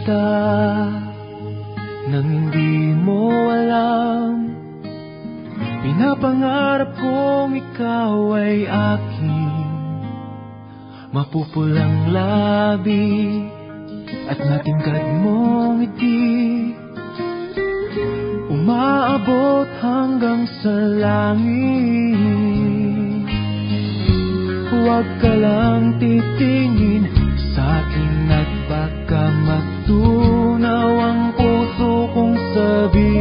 kita nang hindi mo alam. Pinapangarap kong ikaw ay aking mapupulang labi at natingkad mong ngiti, umaabot hanggang sa langit. Huwag ka lang titingin sa akin at baka matunaw ang puso kong sabihin.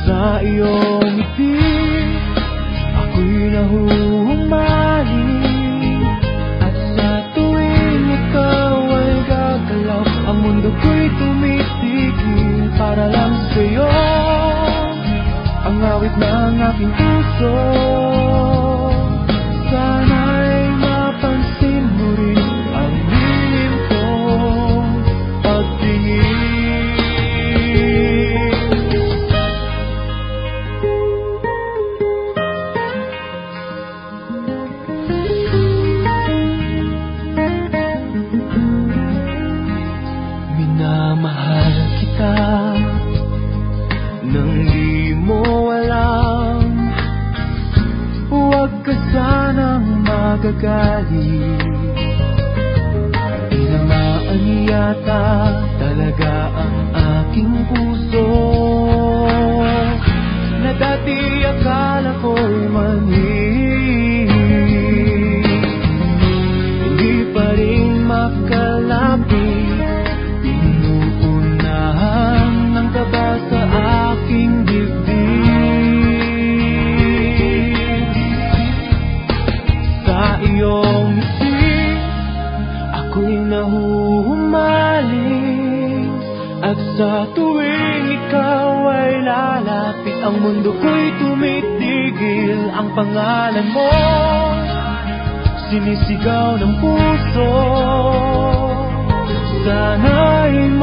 Sa iyong ngiti ako'y nahuhumaling, at sa tuwing ikaw ay gagalaw, ang mundo ko'y tumitigil para lang sa'yo. Ang awit ng aking puso, sana'y mapansin mo rin ang lihim kong pagtingin. Minamahal kita nang di mo alam. Huwag ka sanang magagalit, tinamaan yata talaga ang aking puso, na dati akala ko'y mani. Hindi pa rin makalapit, inuunahan ng kaba sa aking dibdib. Sa iyong ngiti ako'y nahuhumaling, at sa tuwing ikaw ay lalapit, ang mundo ko'y tumitigil. Ang pangalan mo sinisigaw ng puso, sana'y